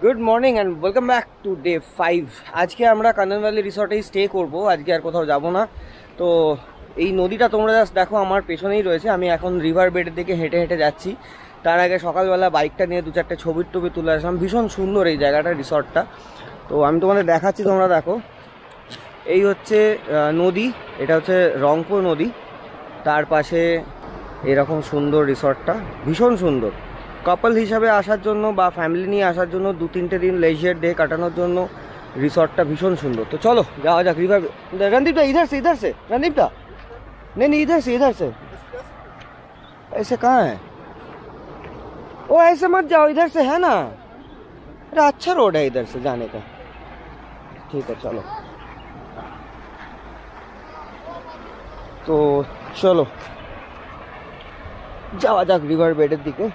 Good morning and welcome back to day 5। আজকে আমরা কানন valley রিসর্টেই stay করব, আজকে আর কোথাও যাব না। তো এই নদীটা তোমরা জাস্ট দেখো, আমার পেছনেই রয়েছে। আমি এখন রিভার বেডের দিকে হেঁটে হেঁটে যাচ্ছি। তার আগে সকালবেলা বাইকটা নিয়ে 2-4টে ছবি তুলে আসলাম। ভীষণ সুন্দর এই জায়গাটা, রিসর্টটা। তো আমি তোমাদের দেখাচ্ছি, তোমরা দেখো। এই হচ্ছে নদী, এটা হচ্ছে রংপুর নদী। তার পাশে এরকম সুন্দর রিসর্টটা, ভীষণ সুন্দর। কাপল হিসাবে আসার জন্য বা ফ্যামিলি নিয়ে আসার জন্য 2-3টে দিন লেজার ডে কাটানোর জন্য রিসর্টটা ভীষণ সুন্দর। তো চলো যাওয়া যাক রিভার। रणदीपটা इधर से रणदीपটা नहीं इधर से ऐसे कहाँ है? ओ ऐसे मत जाओ, इधर से है ना। अरे अच्छा रोड है इधर से जाने का। ठीक है चलो। तो चलो যাওয়া যাক রিভার বেডের দিকে।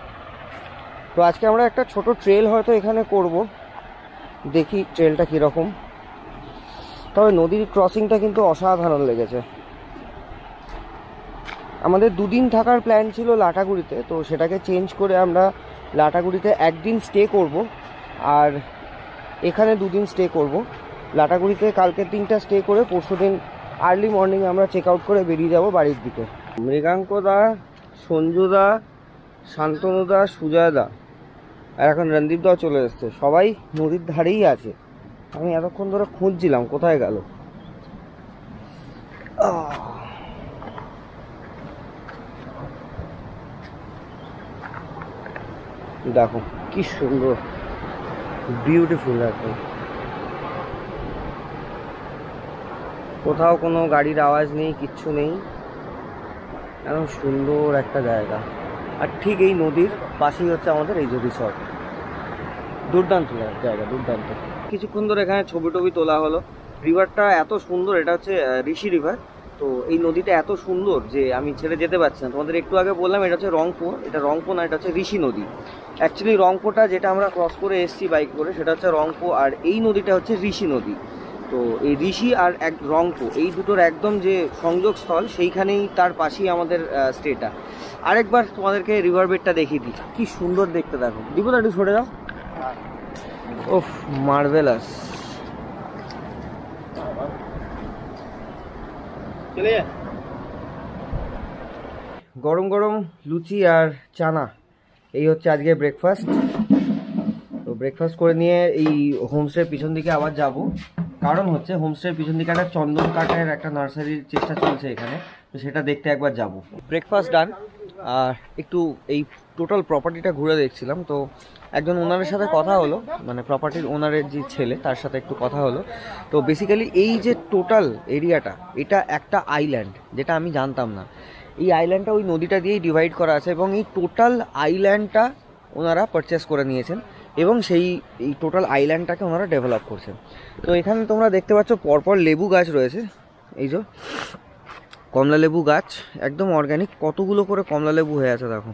তো আজকে আমরা একটা ছোট ট্রেল হয়তো এখানে করব, দেখি ট্রেলটা কীরকম। তবে নদীর ক্রসিংটা কিন্তু অসাধারণ লেগেছে। আমাদের 2 দিন থাকার প্ল্যান ছিল লাটাগুড়িতে, তো সেটাকে চেঞ্জ করে আমরা লাটাগুড়িতে একদিন স্টে করব আর এখানে 2 দিন স্টে করব। লাটাগুড়িতে কালকের দিনটা স্টে করে পরশুদিন আর্লি মর্নিং আমরা চেক আউট করে বেরিয়ে যাব বাড়ির দিকে। মৃগাঙ্কদা, সঞ্জুদা, শান্তনুদা, সুজয়দা আর এখন রণদীপদাও চলে এসছে। সবাই নদীর ধারেই আছে। আমি এতক্ষণ ধরে খুঁজছিলাম কোথায় গেল। দেখো কি সুন্দর, বিউটিফুল। একদম কোথাও কোনো গাড়ির আওয়াজ নেই, কিচ্ছু নেই। এমন সুন্দর একটা জায়গা। আর ঠিক এই নদীর পাশেই হচ্ছে আমাদের এই যে রিসর্ট। দুর্দান্ত জায়গা, দুর্দান্ত। কিছুক্ষণ ধরে এখানে ছবি টবি তোলা হলো। রিভারটা এত সুন্দর, এটা হচ্ছে ঋষি রিভার। তো এই নদীটা এত সুন্দর যে আমি ছেড়ে যেতে পারছি না। তোমাদের একটু আগে বললাম এটা হচ্ছে রংপুর, এটা রংপুর না, এটা হচ্ছে ঋষি নদী। অ্যাকচুয়ালি রংপুরটা যেটা আমরা ক্রস করে এসছি বাইক করে, সেটা হচ্ছে রংপুর, আর এই নদীটা হচ্ছে ঋষি নদী। তো এই ঋষি আর রংপুর, এই দুটোর একদম যে সংযোগস্থল, সেইখানেই তার পাশেই আমাদের স্টেটা। আরেকবার তোমাদেরকে রিভার বেডটা দেখিয়ে দিই, কি সুন্দর দেখতে। দেখো দীপুদা, একটু সরে যাও। ওফ, মার্ভেলাস। গরম গরম লুচি আর চানা, এই হচ্ছে আজকে ব্রেকফাস্ট। তো ব্রেকফাস্ট করে নিয়ে এই হোমস্টের পিছন দিকে আবার যাব। কারণ হচ্ছে হোমস্টের পিছন দিকে একটা চন্দন কাঠের একটা নার্সারির চেষ্টা চলছে এখানে, তো সেটা দেখতে একবার যাব। ব্রেকফাস্ট ডান, আর একটু এই টোটাল প্রপার্টিটা ঘুরে দেখছিলাম। তো একজন ওনারের সাথে কথা হলো, মানে প্রপার্টির ওনারের যে ছেলে, তার সাথে একটু কথা হলো। তো বেসিক্যালি এই যে টোটাল এরিয়াটা, এটা একটা আইল্যান্ড, যেটা আমি জানতাম না। এই আইল্যান্ডটা ওই নদীটা দিয়েই ডিভাইড করা আছে, এবং এই টোটাল আইল্যান্ডটা ওনারা পারচেস করে নিয়েছেন, এবং এই টোটাল আইল্যান্ডটাকে ওনারা ডেভেলপ করছেন। তো এখানে তোমরা দেখতে পাচ্ছ পরপর লেবু গাছ রয়েছে। এই যে কমলা লেবু গাছ, একদম অর্গ্যানিক। কতগুলো করে কমলা লেবু হয়ে আছে দেখো,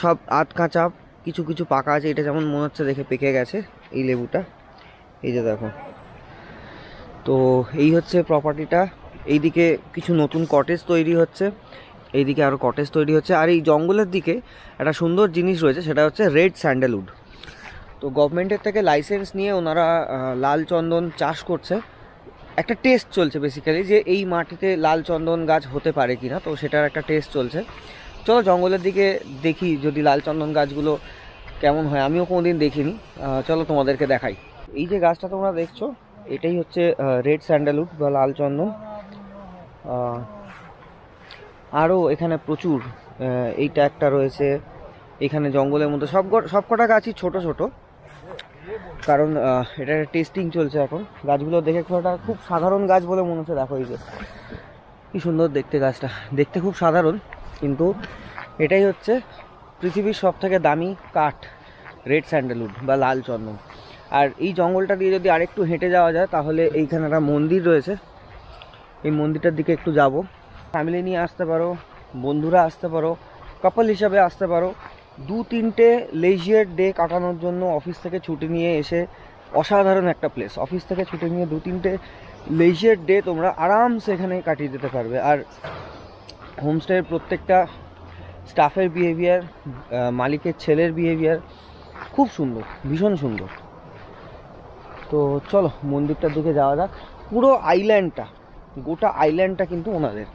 সব আধ কাঁচা, কিছু কিছু পাকা আছে। এটা যেমন মনে হচ্ছে দেখে পেকে গেছে এই লেবুটা, এই যে দেখো। তো এই হচ্ছে প্রপার্টিটা। এইদিকে কিছু নতুন কটেজ তৈরি হচ্ছে, এইদিকে আরও কটেজ তৈরি হচ্ছে। আর এই জঙ্গলের দিকে একটা সুন্দর জিনিস রয়েছে, সেটা হচ্ছে রেড স্যান্ডেলউড। তো গভর্নমেন্টের থেকে লাইসেন্স নিয়ে ওনারা লাল চন্দন চাষ করছে। একটা টেস্ট চলছে বেসিক্যালি, যে এই মাটিতে লাল চন্দন গাছ হতে পারে কিনা। তো সেটার একটা টেস্ট চলছে। চলো জঙ্গলের দিকে দেখি যদি লাল চন্দন গাছগুলো কেমন হয়, আমিও কোনোদিন দেখিনি। চলো তোমাদেরকে দেখাই। এই যে গাছটা তোমরা দেখছো, এটাই হচ্ছে রেড স্যান্ডেলউড বা লাল চন্দন। আরও এখানে প্রচুর, এইটা একটা রয়েছে। এখানে জঙ্গলের মধ্যে সবকটা গাছই ছোট ছোট, কারণ এটা টেস্টিং চলছে এখন। গাছগুলো দেখে খুব সাধারণ গাছ বলে মনে হচ্ছে। দেখো এই যে কি সুন্দর দেখতে গাছটা, দেখতে খুব সাধারণ, কিন্তু এটাই হচ্ছে পৃথিবীর সবথেকে দামি কাঠ, রেড স্যান্ডেলউড বা লাল চন্দন। আর এই জঙ্গলটা দিয়ে যদি আরেকটু হেঁটে যাওয়া যায়, তাহলে এইখানে একটা মন্দির রয়েছে। এই মন্দিরটার দিকে একটু যাব। ফ্যামিলি নিয়ে আসতে পারো, বন্ধুরা আসতে পারো, কাপল হিসাবে আসতে পারো। 2-3টে লেজার ডে কাটানোর জন্য অফিস থেকে ছুটি নিয়ে এসে, অসাধারণ একটা প্লেস। অফিস থেকে ছুটি নিয়ে 2-3টে লেজার ডে তোমরা আরামসে এখানে কাটিয়ে দিতে পারবে। আর হোমস্টের প্রত্যেকটা স্টাফের বিহেভিয়ার, মালিকের ছেলের বিহেভিয়ার খুব সুন্দর, ভীষণ সুন্দর। তো চলো মন্দিরটার দিকে যাওয়া যাক। পুরো আইল্যান্ডটা, গোটা আইল্যান্ডটা কিন্তু ওনাদের।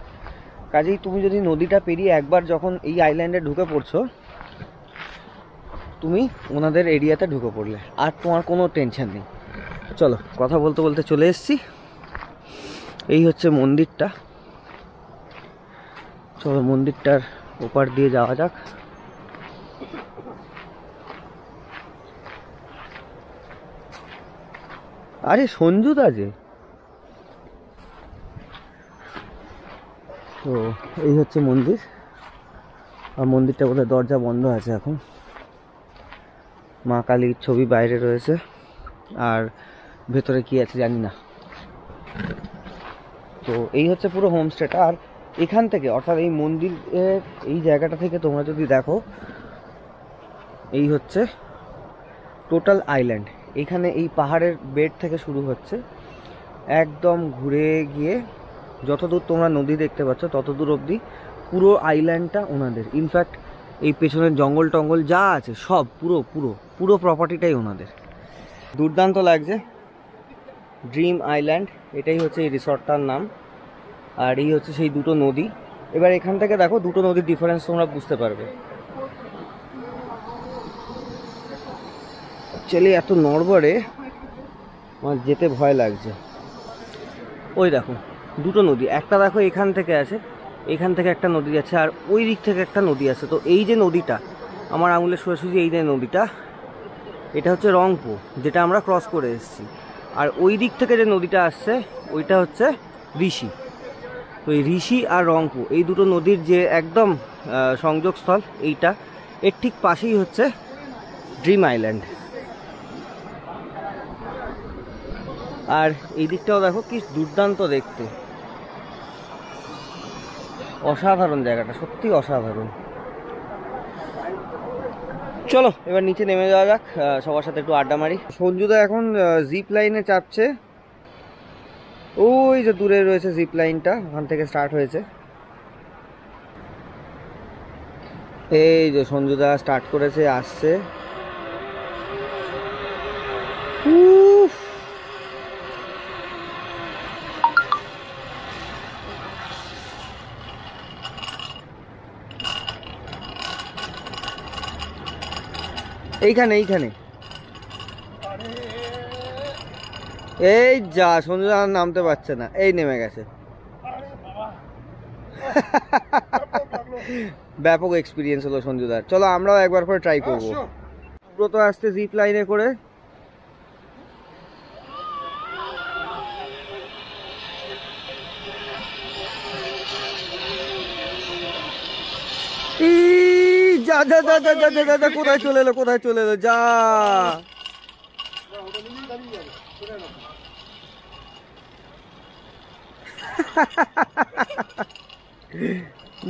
কাজেই তুমি যদি নদীটা পেরিয়ে একবার যখন এই আইল্যান্ডে ঢুকে পড়ছো, তুমি ওনাদের এরিয়াতে ঢুকে পড়লে, আর তোমার কোনো টেনশন নেই। চলো কথা বলতে বলতে চলে এসেছি। এই হচ্ছে মন্দিরটা। চলো মন্দিরটার ওপার দিয়ে যাওয়া যাক। আরে সঞ্জুদা যে, তো এই হচ্ছে মন্দির। আর মন্দিরটা বোধহয় দরজা বন্ধ আছে এখন। মা কালীর ছবি বাইরে রয়েছে, আর ভেতরে কি আছে জানি না। তো এই হচ্ছে পুরো হোমস্টেটা। আর এখান থেকে, অর্থাৎ এই মন্দিরের এই জায়গাটা থেকে তোমরা যদি দেখো, এই হচ্ছে টোটাল আইল্যান্ড। এখানে এই পাহাড়ের বেড থেকে শুরু হচ্ছে, একদম ঘুরে গিয়ে যতদূর তোমরা নদী দেখতে পাচ্ছ ততদূর অবধি পুরো আইল্যান্ডটা ওনাদের। ইনফ্যাক্ট এই পেছনের জঙ্গল টঙ্গল যা আছে সব পুরো পুরো পুরো প্রপার্টিটাই ওনাদের। দুর্দান্ত লাগছে। ড্রিম আইল্যান্ড, এটাই হচ্ছে এই রিসর্টটার নাম। আর এই হচ্ছে সেই দুটো নদী। এবার এখান থেকে দেখো দুটো নদীর ডিফারেন্স তোমরা বুঝতে পারবে। অ্যাকচুয়ালি এত নড়বড়ে আমার যেতে ভয় লাগছে। ওই দেখো দুটো নদী, একটা দেখো এখান থেকে আছে, এখান থেকে একটা নদী যাচ্ছে, আর ওই দিক থেকে একটা নদী আছে। তো এই যে নদীটা, আমার আঙুলের সোজাসুজি এই যে নদীটা, এটা হচ্ছে রংপো, যেটা আমরা ক্রস করে এসেছি। আর ওই দিক থেকে যে নদীটা আসছে ওইটা হচ্ছে ঋষি। তো এই ঋষি আর রংপো এই দুটো নদীর যে একদম সংযোগস্থল এইটা, এর ঠিক পাশেই হচ্ছে ড্রিম আইল্যান্ড। আর এই দিকটাও দেখো কি দুর্দান্ত দেখতে, অসাধারণ জায়গাটা, সত্যি অসাধারণ। চলো এবার নিচে নেমে যাওয়া যাক, সবার সাথে একটু আড্ডা মারি। সঞ্জুদা এখন জিপ লাইনে চাপছে। ওই যে দূরে রয়েছে জিপ লাইনটা, ওখান থেকে স্টার্ট হয়েছে। এই যে সঞ্জুদা স্টার্ট করেছে, আসছে। এইখানে এইখানে এই যা, সঞ্জুদা নামতে পারছে না, এই নেমে গেছে। ব্যাপক এক্সপিরিয়েন্স হলো সঞ্জুদার। চলো আমরাও একবার করে ট্রাই করবো। ব্রত আসছে জিপ লাইনে করে। যা যা যা যা যা যা যা, কোথায় চলে এলো, কোথায় চলে এলো, যা।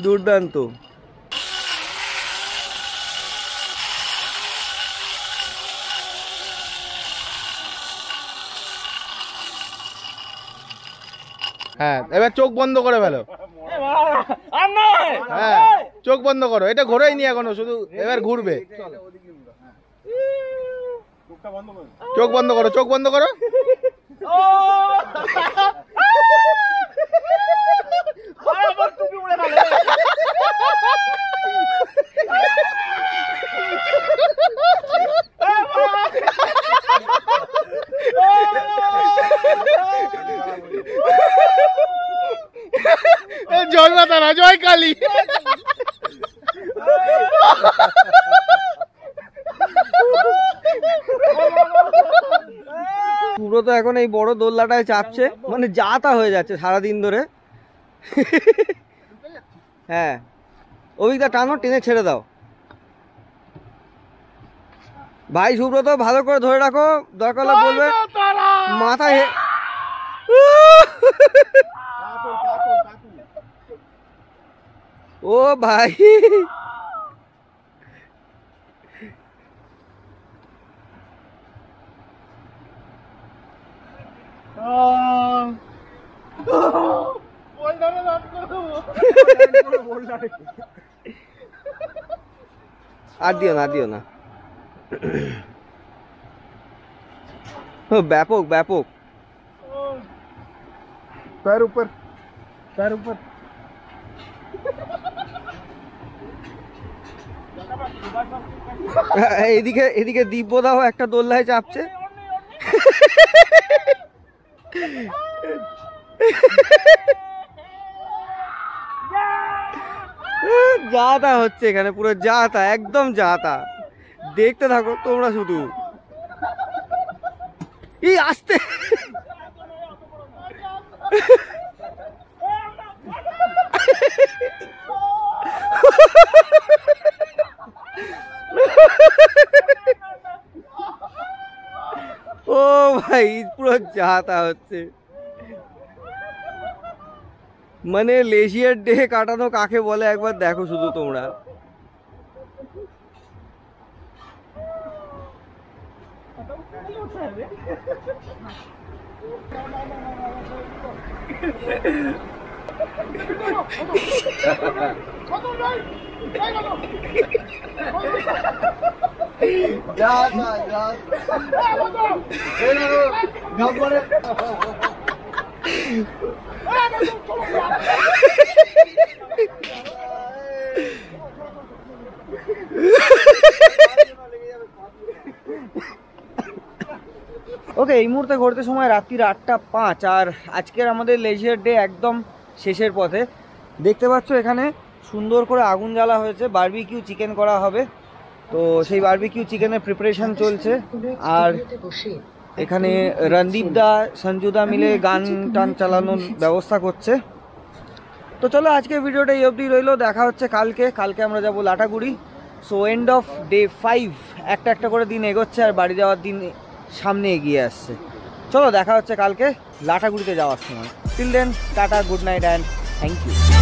দুর্দান্ত। হ্যাঁ এবার চোখ বন্ধ করে ফেলো। হ্যাঁ চোখ বন্ধ করো, এটা ঘোরেইনি এখনো, শুধু এবার ঘুরবে। চোখ বন্ধ করো, চোখ বন্ধ করো। জয় মাতা না, জয় কালী। পুরো তো এখন এই বড় দোলনাটায় চাপছে, মানে যা তা হয়ে যাচ্ছে সারাদিন ধরে। হ্যাঁ অভিজ্ঞতা টানো, টেনে ছেড়ে দাও। ভাই সুব্রত ভালো করে ধরে রাখো, দরকার হলে বলবে মাথায়। ও ভাই আর দিও না, আর দিও না। ব্যাপক ব্যাপক। पैर ऊपर, पैर ऊपर। এদিকে এদিকে দিব্যদাও একটা দোলনায় চাপছে। যা তা হচ্ছে এখানে, পুরো যা তা, একদম যা তা। দেখতে থাকো তোমরা শুধু। এই আসতে ও ভাই পুরো যা তা হচ্ছে। মানে লেজিয়ার ডে কাটানো কাকে বলে একবার দেখো শুধু তোমরা। ওকে, এই মুহূর্তে ঘুরতে সময় রাত্রির 8:05 আর আজকের আমাদের লেজার ডে একদম শেষের পথে। দেখতে পাচ্ছ এখানে সুন্দর করে আগুন জ্বালা হয়েছে, বারবিকিউ চিকেন করা হবে। তো সেই বারবিকিউ চিকেনের প্রিপারেশন চলছে। আর এখানে রণদীপ দা, সঞ্জুদা মিলে গান টান চালানোর ব্যবস্থা করছে। তো চলো আজকের ভিডিওটা এই অবধি রইলো, দেখা হচ্ছে কালকে আমরা যাবো Lataguri. So end off day 5, একটা একটা করে দিন এগোচ্ছে আর বাড়ি যাওয়ার দিন সামনে এগিয়ে আসছে। চলো দেখা হচ্ছে কালকে লাটাগুড়িতে যাওয়ার সময়। Till then tata, good night and thank you.